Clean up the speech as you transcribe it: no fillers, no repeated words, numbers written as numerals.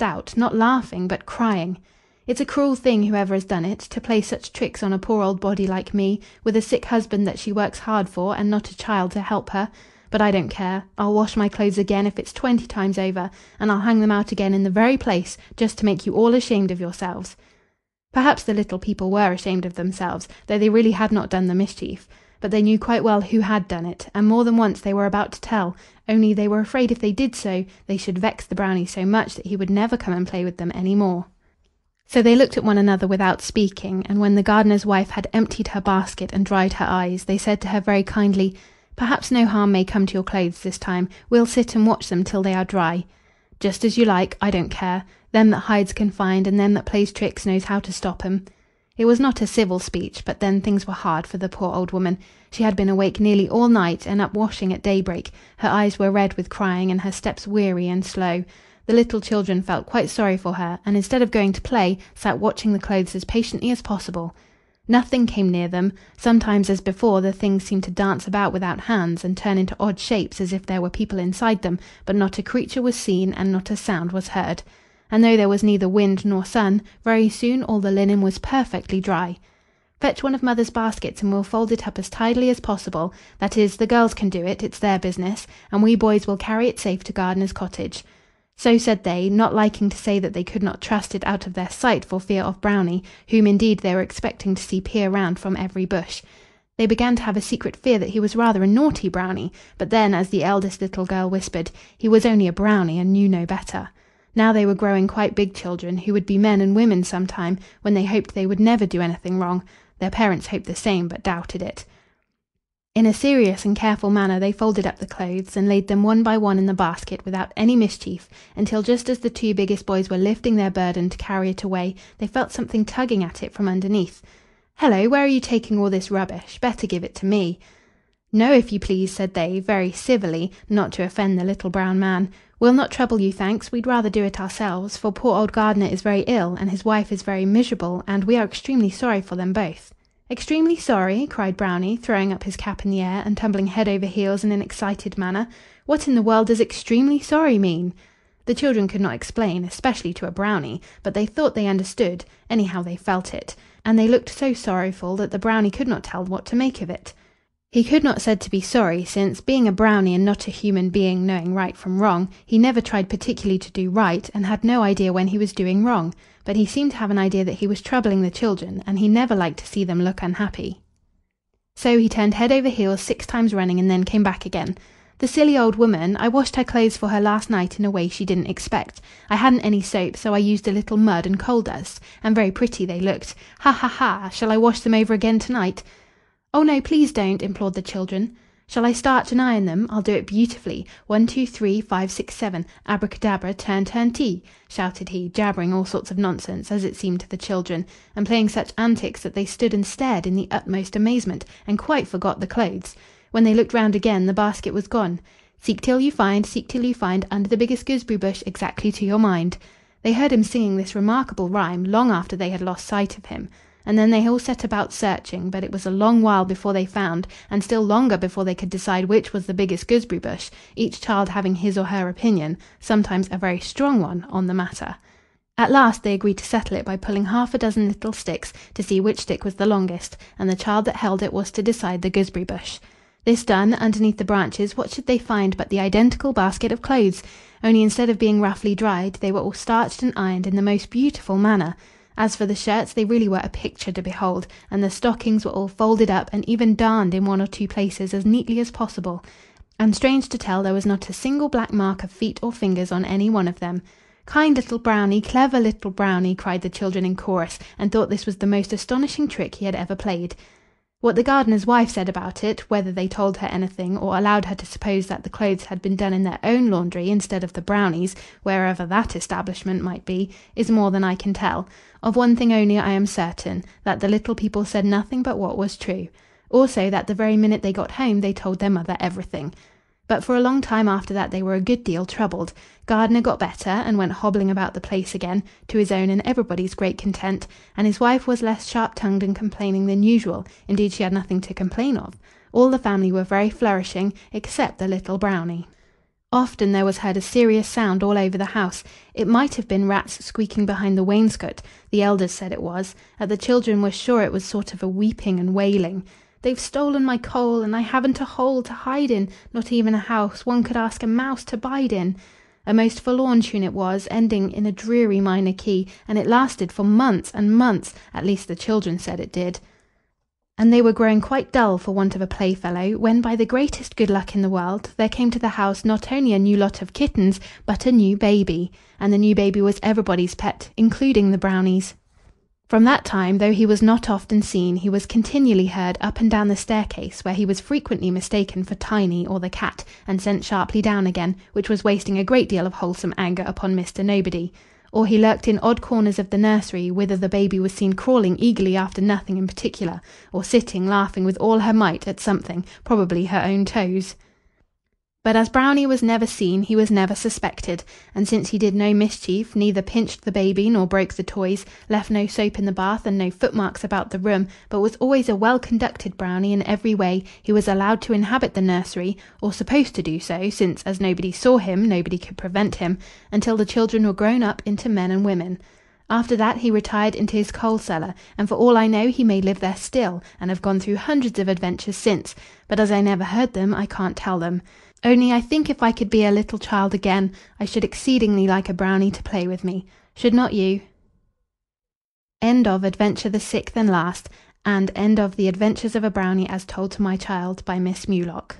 burst out, not laughing, but crying. It's a cruel thing, whoever has done it, to play such tricks on a poor old body like me, with a sick husband that she works hard for, and not a child to help her. But I don't care. I'll wash my clothes again if it's 20 times over, and I'll hang them out again in the very place, just to make you all ashamed of yourselves." Perhaps the little people were ashamed of themselves, though they really had not done the mischief. But they knew quite well who had done it, and more than once they were about to tell, only they were afraid if they did so, they should vex the Brownie so much that he would never come and play with them any more. So they looked at one another without speaking, and when the gardener's wife had emptied her basket and dried her eyes, they said to her very kindly, "Perhaps no harm may come to your clothes this time. We'll sit and watch them till they are dry." "Just as you like, I don't care. Them that hides can find, and them that plays tricks knows how to stop 'em." It was not a civil speech, but then things were hard for the poor old woman. She had been awake nearly all night, and up washing at daybreak. Her eyes were red with crying, and her steps weary and slow. The little children felt quite sorry for her, and instead of going to play, sat watching the clothes as patiently as possible. Nothing came near them. Sometimes, as before, the things seemed to dance about without hands, and turn into odd shapes as if there were people inside them, but not a creature was seen, and not a sound was heard. And though there was neither wind nor sun, very soon all the linen was perfectly dry. "Fetch one of Mother's baskets, and we'll fold it up as tidily as possible. That is, the girls can do it, it's their business, and we boys will carry it safe to Gardener's cottage." So said they, not liking to say that they could not trust it out of their sight for fear of Brownie, whom indeed they were expecting to see peer round from every bush. They began to have a secret fear that he was rather a naughty Brownie, but then, as the eldest little girl whispered, he was only a Brownie and knew no better. Now they were growing quite big children, who would be men and women some time, when they hoped they would never do anything wrong. Their parents hoped the same, but doubted it. In a serious and careful manner they folded up the clothes, and laid them one by one in the basket without any mischief, until just as the two biggest boys were lifting their burden to carry it away, they felt something tugging at it from underneath. "Hello, where are you taking all this rubbish? Better give it to me." "No, if you please," said they, very civilly, not to offend the little brown man. "We'll not trouble you, thanks. We'd rather do it ourselves, for poor old Gardener is very ill, and his wife is very miserable, and we are extremely sorry for them both." "Extremely sorry?" cried Brownie, throwing up his cap in the air, and tumbling head over heels in an excited manner. "What in the world does extremely sorry mean?" The children could not explain, especially to a Brownie, but they thought they understood, anyhow they felt it, and they looked so sorrowful that the Brownie could not tell what to make of it. He could not said to be sorry, since, being a Brownie and not a human being knowing right from wrong, he never tried particularly to do right, and had no idea when he was doing wrong. But he seemed to have an idea that he was troubling the children, and he never liked to see them look unhappy. So he turned head over heels 6 times running, and then came back again. "The silly old woman! I washed her clothes for her last night in a way she didn't expect. I hadn't any soap, so I used a little mud and coal dust, and very pretty they looked. Ha, ha, ha! Shall I wash them over again tonight?" "Oh, no, please don't," implored the children. "Shall I starch and iron them? I'll do it beautifully. 1, 2, 3, 5, 6, 7. Abracadabra, turn, turn, tea," shouted he, jabbering all sorts of nonsense, as it seemed to the children, and playing such antics that they stood and stared in the utmost amazement, and quite forgot the clothes. When they looked round again, the basket was gone. Seek till you find, under the biggest gooseberry bush, exactly to your mind." They heard him singing this remarkable rhyme long after they had lost sight of him. And then they all set about searching, but it was a long while before they found, and still longer before they could decide which was the biggest gooseberry bush, each child having his or her opinion, sometimes a very strong one, on the matter. At last they agreed to settle it by pulling 6 little sticks to see which stick was the longest, and the child that held it was to decide the gooseberry bush. This done, underneath the branches, what should they find but the identical basket of clothes, only instead of being roughly dried, they were all starched and ironed in the most beautiful manner. As for the shirts, they really were a picture to behold, and the stockings were all folded up and even darned in 1 or 2 places as neatly as possible. And strange to tell, there was not a single black mark of feet or fingers on any one of them. "Kind little Brownie, clever little Brownie!" cried the children in chorus, and thought this was the most astonishing trick he had ever played. What the gardener's wife said about it, whether they told her anything, or allowed her to suppose that the clothes had been done in their own laundry instead of the Brownies', wherever that establishment might be, is more than I can tell. Of one thing only I am certain, that the little people said nothing but what was true. Also that the very minute they got home they told their mother everything. But for a long time after that they were a good deal troubled. Gardener got better, and went hobbling about the place again, to his own and everybody's great content, and his wife was less sharp-tongued and complaining than usual. Indeed, she had nothing to complain of. All the family were very flourishing, except the little Brownie. Often there was heard a serious sound all over the house. It might have been rats squeaking behind the wainscot. The elders said it was, and the children were sure it was sort of a weeping and wailing. "They've stolen my coal, and I haven't a hole to hide in, not even a house one could ask a mouse to bide in." A most forlorn tune it was, ending in a dreary minor key, and it lasted for months and months, at least the children said it did. And they were growing quite dull for want of a playfellow, when by the greatest good luck in the world there came to the house not only a new lot of kittens, but a new baby. And the new baby was everybody's pet, including the Brownies. From that time, though he was not often seen, he was continually heard up and down the staircase, where he was frequently mistaken for Tiny or the cat, and sent sharply down again, which was wasting a great deal of wholesome anger upon Mr. Nobody. Or he lurked in odd corners of the nursery, whither the baby was seen crawling eagerly after nothing in particular, or sitting laughing with all her might at something, probably her own toes. But as Brownie was never seen, he was never suspected, and since he did no mischief, neither pinched the baby nor broke the toys, left no soap in the bath and no footmarks about the room, but was always a well-conducted Brownie in every way, he was allowed to inhabit the nursery, or supposed to do so, since as nobody saw him, nobody could prevent him, until the children were grown up into men and women. After that he retired into his coal cellar, and for all I know he may live there still, and have gone through hundreds of adventures since, but as I never heard them, I can't tell them. Only I think if I could be a little child again, I should exceedingly like a Brownie to play with me. Should not you? End of Adventure the Sixth and Last, and End of The Adventures of a Brownie as Told to My Child by Miss Mulock.